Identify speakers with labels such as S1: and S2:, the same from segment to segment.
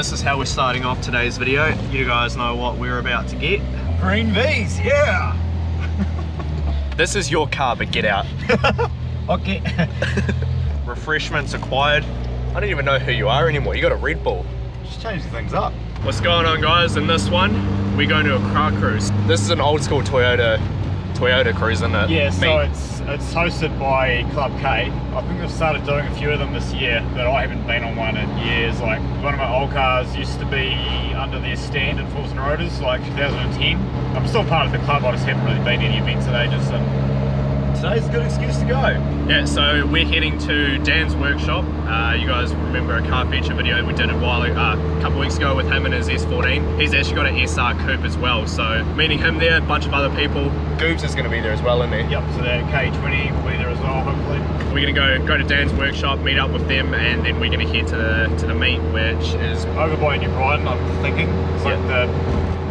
S1: this is how we're starting off today's video. You guys know what we're about to get.
S2: Green V's, yeah!
S1: This is your car, but get out.
S2: Okay.
S1: Refreshments acquired. I don't even know who you are anymore. You got a Red Bull.
S2: Just changing things up.
S1: What's going on, guys? In this one, we're going to a car cruise. This is an old school Toyota cruise, isn't it?
S2: Yeah, so it's hosted by Club K. I think they've started doing a few of them this year, but I haven't been on one in years. Like, one of my old cars used to be under their stand in Fulton Roaders, like 2010. I'm still part of the club, I just haven't really been to any events in ages, so today's a good excuse to go.
S1: Yeah, so we're heading to Dan's workshop. You guys remember a car feature video we did a couple weeks ago with him and his S14. He's actually got an SR coupe as well, so meeting him there, a bunch of other people. Goobs is going to be there as well, isn't he?
S2: Yep, so that K20 will be there as well, hopefully.
S1: We're going to go to Dan's workshop, meet up with them, and then we're going to head to the meet, which is
S2: over by New Brighton, I'm thinking. It's like the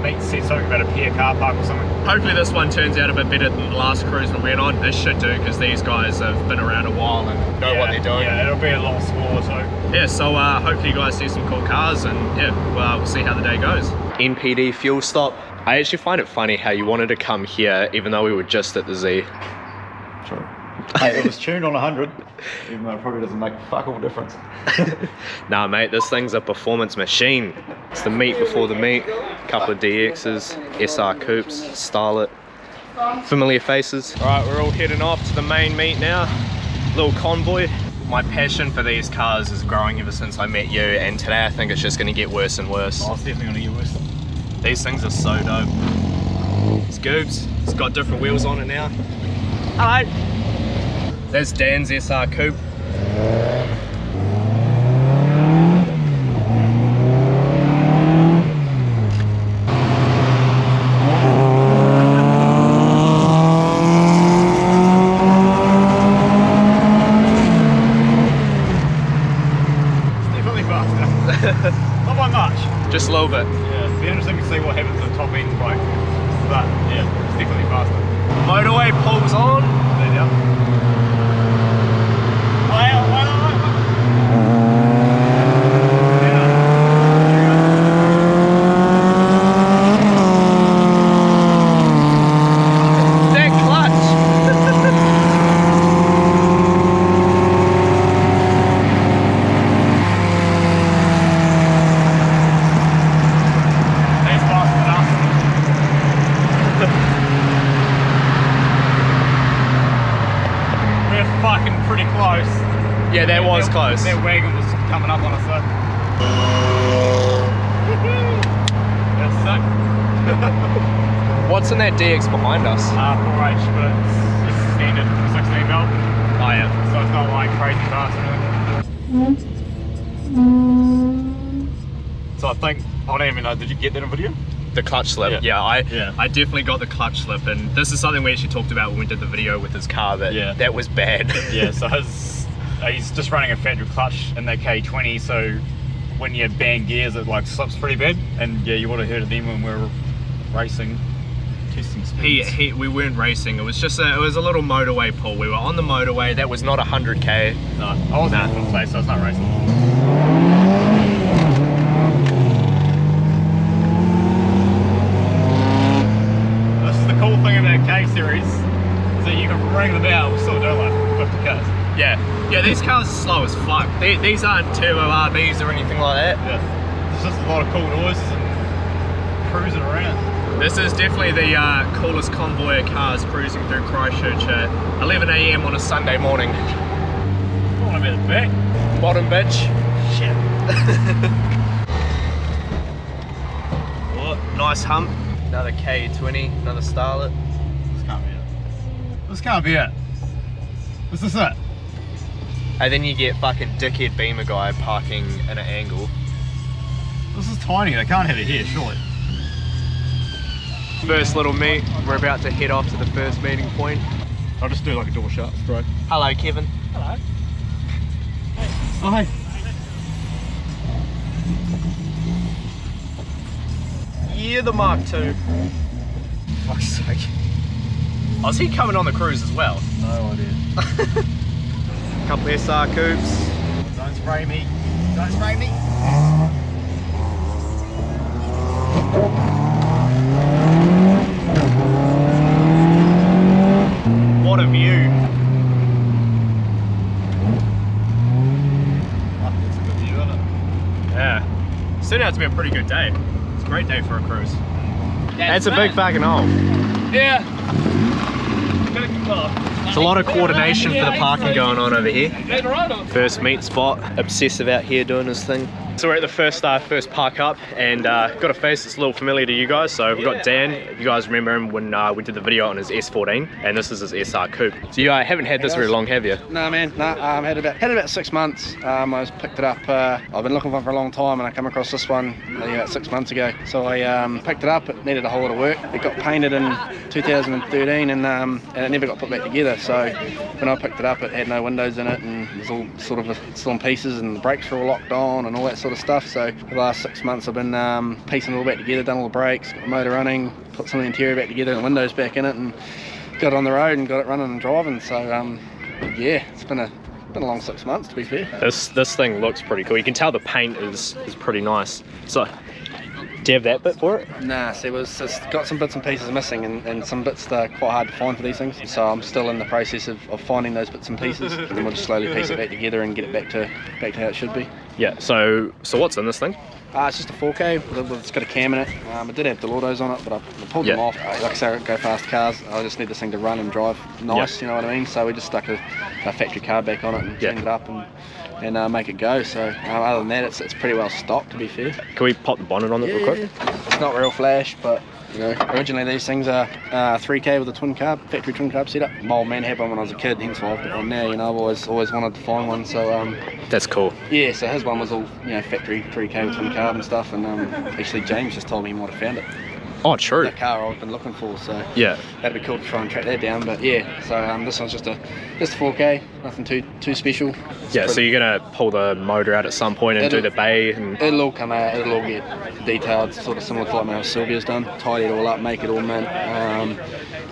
S2: meet said something about a pier car park or something.
S1: Hopefully this one turns out a bit better than the last cruise we went on. It should do, because these guys have been around a while and know what they're doing.
S2: Yeah, it'll be a lot smaller too.
S1: Yeah, so hopefully you guys see some cool cars, and yeah, we'll see how the day goes. NPD fuel stop. I actually find it funny how you wanted to come here even though we were just at the Z.
S2: True. Hey, it was tuned on 100, even though it probably doesn't make a fuck all difference.
S1: Nah, mate, this thing's a performance machine. It's the meet before the meet. A couple of DXs, SR coupes, Starlet. Familiar faces. All right, we're all heading off to the main meet now. Little convoy. My passion for these cars is growing ever since I met you, and today I think it's just going to get worse and worse.
S2: Oh, it's definitely going to get worse.
S1: These things are so dope. It's Goobs. It's got different wheels on it now. Hello. That's Dan's SR coupe.
S2: Not by much.
S1: Just a little bit.
S2: Yeah, it'll be interesting to see what happens at the top end, like, but yeah, it's definitely faster.
S1: Motorway pulls on.
S2: There you go. Pretty close.
S1: Yeah, that was close.
S2: That wagon was coming up on us though. That's sick.
S1: What's in that DX behind us?
S2: 4H, but it's standard 16 mil.
S1: Oh yeah.
S2: So it's not like crazy fast or anything. So I think, I don't even know, did you get that in video?
S1: The clutch slip, yeah. I definitely got the clutch slip, and this is something we actually talked about when we did the video with his car, that was bad.
S2: Yeah, so he's just running a factory clutch in the K20, so when you bang gears it like slips pretty bad, and yeah, you would have heard of them when we were racing, testing speeds.
S1: We weren't racing, it was just it was a little motorway pull. We were on the motorway, that was not 100k.
S2: No, I wasn't in full place, so it's not racing. Cool thing about K series is that you can ring the bell, we'll still do like 50 k's.
S1: Yeah, these cars are slow as fuck. These aren't turbo RBs or anything like that.
S2: Yeah, it's just a lot of cool noises and cruising around.
S1: This is definitely the coolest convoy of cars cruising through Christchurch at 11 AM on a Sunday morning.
S2: I want to be at the back.
S1: Bottom bitch.
S2: Shit.
S1: Oh, nice hump. Another K20, another Starlet.
S2: This can't be it. This can't be it. This is it.
S1: And then you get fucking dickhead Beamer guy parking in an angle.
S2: This is tiny, they can't have it here, surely.
S1: First little meet, we're about to head off to the first meeting point.
S2: I'll just do like a door shut, straight.
S1: Hello, Kevin.
S2: Hello. Hey. Oh, hey.
S1: Yeah, the Mark II.
S2: Fuck's sake.
S1: Oh, is he coming on the cruise as well?
S2: No idea.
S1: Couple SR coupes.
S2: Don't spray me. Don't spray me.
S1: It's turned out to be a pretty good day. It's a great day for a cruise. Yeah, it's a big fucking hole.
S3: Yeah.
S1: There's a lot of coordination for the parking going on over here. First meet spot, obsessive out here doing his thing. So we're at the first park up, and got a face that's a little familiar to you guys. So we've got Dan. If you guys remember him when we did the video on his S14, and this is his SR Coupe. So you haven't had this very long, have you?
S4: No, man. No, had about 6 months. I just picked it up. I've been looking for it for a long time, and I come across this one about 6 months ago. So I picked it up. It needed a whole lot of work. It got painted in 2013, and it never got put back together. So when I picked it up, it had no windows in it, and it was all sort of still in pieces, and the brakes were all locked on, and all that sort of stuff. So for the last 6 months I've been piecing it all back together, done all the brakes, got the motor running, put some of the interior back together and the windows back in it, and got it on the road and got it running and driving. So yeah, it's been a long 6 months, to be fair.
S1: This thing looks pretty cool. You can tell the paint is pretty nice. So do you have that bit for it?
S4: Nah, see, it's got some bits and pieces missing, and some bits that are quite hard to find for these things. So I'm still in the process of finding those bits and pieces, and then we'll just slowly piece it back together and get it back to how it should be.
S1: Yeah, so what's in this thing?
S4: It's just a 4K, it's got a cam in it. I did have Delordos on it, but I pulled them off. Like I say, I go fast cars, I just need this thing to run and drive nice, you know what I mean? So we just stuck a factory car back on it and tuned it up and make it go. So other than that, it's pretty well stocked, to be fair.
S1: Can we pop the bonnet on it real quick?
S4: It's not real flash, but you know, originally these things are 3K with a twin carb, factory twin carb setup. My old man had one when I was a kid, hence why I've got one now. You know, I've always wanted to find one, so
S1: that's cool.
S4: Yeah, so his one was all, you know, factory 3K with twin carb and stuff, and actually James just told me he might have found it.
S1: Oh, true.
S4: That car I've been looking for, so
S1: yeah,
S4: that'd be cool to try and track that down. But yeah, so this one's just a 4K, nothing too special.
S1: Yeah, so you're gonna pull the motor out at some point and do the bay, and
S4: it'll all come out. It'll all get detailed, sort of similar to like how Sylvia's done. Tidy it all up, make it all mint.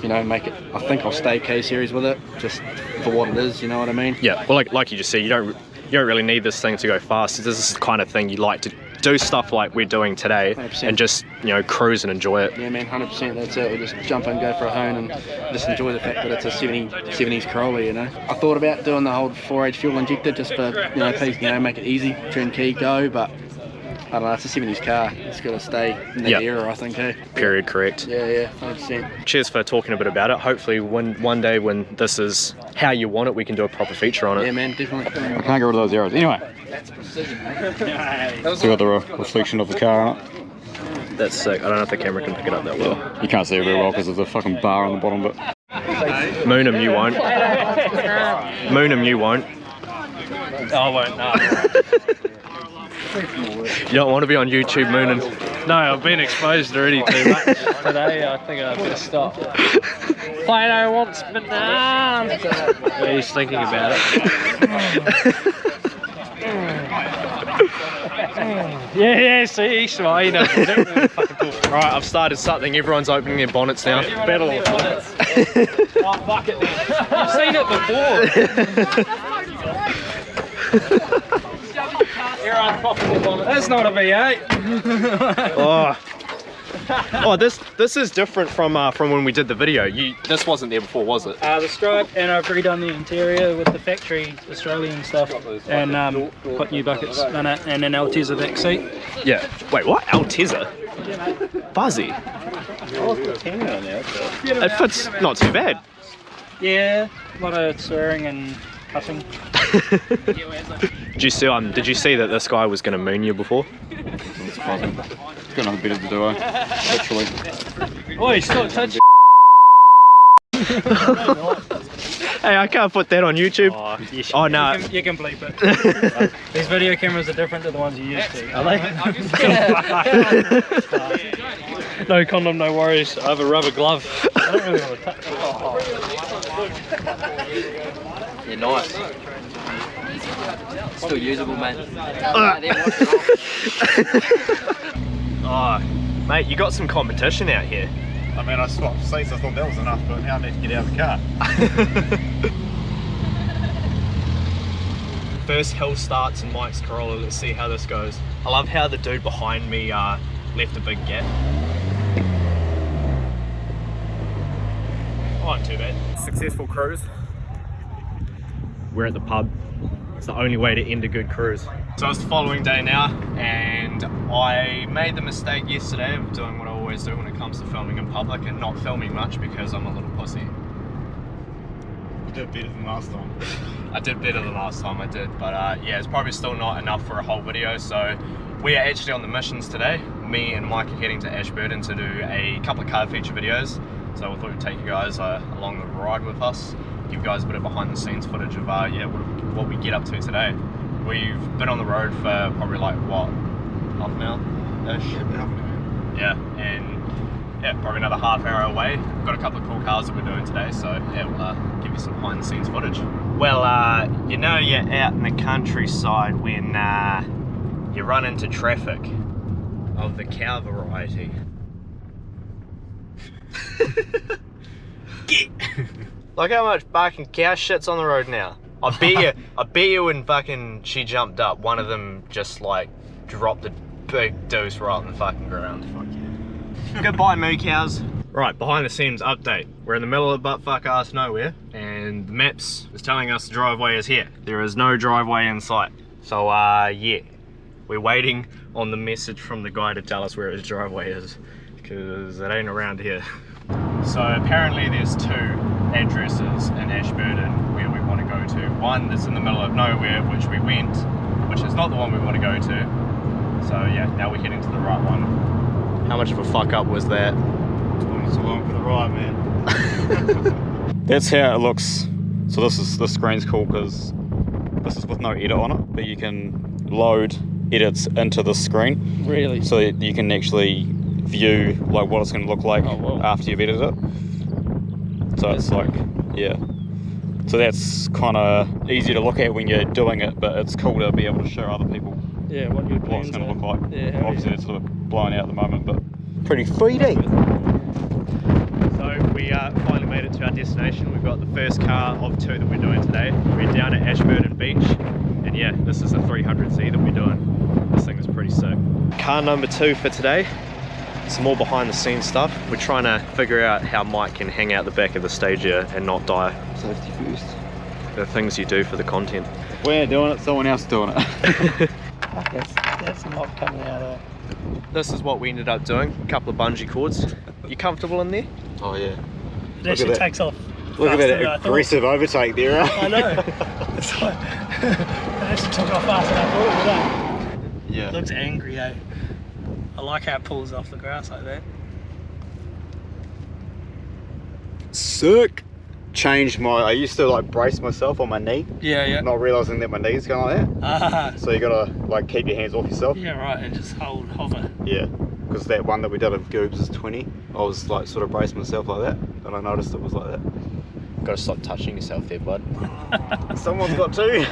S4: You know, make it. I think I'll stay K series with it, just for what it is. You know what I mean?
S1: Yeah. Well, like you just said, you don't really need this thing to go fast. This is the kind of thing you like to do stuff like we're doing today 100%. And just, you know, cruise and enjoy it.
S4: Yeah, man, 100%. That's it. We just jump in, go for a hone, and just enjoy the fact that it's a 70s Corolla. You know, I thought about doing the whole 4H fuel injector just for make it easy, turn key, go, but I don't know, it's a 70s car. It's got to stay in that era, I think, eh?
S1: Period, correct.
S4: Yeah, 100%.
S1: Cheers for talking a bit about it. Hopefully one day when this is how you want it, we can do a proper feature on it.
S4: Yeah, man, definitely.
S2: I can't get rid of those arrows. Anyway.
S4: That's precision, man.
S2: So got the reflection of the car on it.
S1: That's sick. I don't know if the camera can pick it up that well.
S2: You can't see it very well because there's a fucking bar on the bottom of it.
S1: Moon him, you won't. Moon him, you won't.
S3: I won't, no.
S1: You don't want to be on YouTube mooning.
S3: No, I've been exposed already too much today. I think I better stop. Plato wants bananas. Yeah, he's thinking about it. Yeah, see, he's smart. He knows what to do.
S1: Right, I've started something. Everyone's opening their bonnets now.
S3: Battle of bonnets. Oh, fuck it. I've seen it before. That's not a V8.
S1: Oh, this is different from when we did the video. This wasn't there before, was it?
S5: The stripe, and I've redone the interior with the factory Australian stuff, and put new buckets in it, and an Altezza back seat.
S1: Yeah. Wait, what? Altezza? Fuzzy. It fits not too bad.
S5: Yeah, a lot of swearing and cussing.
S1: Did you see that this guy was going to moon you before?
S2: It's surprising. It's got nothing better to do, literally.
S5: Oi, stop touching.
S1: Hey, I can't put that on YouTube. Oh, no.
S5: You can bleep it. These video cameras are different to the ones you used to. Are they?
S3: No condom, no worries. I have a rubber glove. I don't really want to touch it.
S6: Yeah, nice. Still usable, mate.
S1: Oh, mate, you got some competition out here.
S2: I mean, I swapped seats, I thought that was enough, but now I need to get out of the car.
S1: First hill starts in Mike's Corolla. Let's see how this goes. I love how the dude behind me left a big gap. Oh, not too bad. Successful cruise. We're at the pub. It's the only way to end a good cruise. So it's the following day now, and I made the mistake yesterday of doing what I always do when it comes to filming in public and not filming much because I'm a little pussy.
S2: You did better than last time.
S1: I did better than last time, I did, but yeah, it's probably still not enough for a whole video. So we are actually on the missions today. Me and Mike are heading to Ashburton to do a couple of car feature videos. So we thought we'd take you guys along the ride with us, give you guys a bit of behind the scenes footage of yeah, what we get up to today. We've been on the road for probably like, what, half an hour-ish? Yeah, and yeah, probably another half hour away. We've got a couple of cool cars that we're doing today, so yeah, we'll give you some behind the scenes footage. Well, you know you're out in the countryside when you run into traffic of the cow variety. Look how much barking cow shit's on the road now. I bet you when fucking she jumped up, one of them just like dropped a big deuce right on the fucking ground. Fuck yeah. Goodbye moo cows. Right, behind the scenes update. We're in the middle of buttfuck ass nowhere and the maps is telling us the driveway is here. There is no driveway in sight. So yeah, we're waiting on the message from the guy to tell us where his driveway is because it ain't around here. So apparently there's two addresses in Ashburton where we want to go to. One that's in the middle of nowhere, which we went, which is not the one we want to go to. So yeah, now we're heading to the right one. How much of a fuck up was that?
S2: It's along for the ride, man.
S6: That's how it looks. So this screen's cool because this is with no edit on it, but you can load edits into this screen.
S5: Really?
S6: So that you can actually view like what it's going to look like after you've edited it. So it's like, yeah. So that's kind of easy to look at when you're doing it, but it's cool to be able to show other people
S5: Yeah, what your
S6: what it's
S5: plans
S6: going to
S5: are.
S6: look like.
S5: Yeah,
S6: Obviously it's sort of blown out at the moment, but pretty 3D.
S1: So we finally made it to our destination. We've got the first car of two that we're doing today. We're down at Ashburton Beach, and yeah, this is a 300Z that we're doing. This thing is pretty sick. Car number 2 for today. Some more behind the scenes stuff. We're trying to figure out how Mike can hang out the back of the stage here and not die.
S6: Safety first.
S1: The things you do for the content.
S6: We're doing it, someone else doing it.
S5: That's not coming out of.
S1: This is what we ended up doing. A couple of bungee cords. You comfortable in there?
S6: Oh yeah.
S5: It actually takes off.
S2: Look at
S5: faster than I
S2: that
S5: thought.
S2: aggressive overtake there.
S5: I know. It's like, it actually took off faster than I thought it would.
S6: Yeah.
S5: It looks angry, eh? I like how it pulls off the grass like that.
S2: Sick. Changed I used to like brace myself on my knee,
S5: Yeah, yeah.
S2: not realising that my knee's going like that.
S5: Ah,
S2: So you gotta like keep your hands off yourself.
S5: yeah, right, and just hover.
S2: Yeah. Because that one that we did of Goobs is 20. I was like sort of bracing myself like that, but I noticed it was like that.
S1: Gotta stop touching yourself there, bud.
S2: Someone's got to.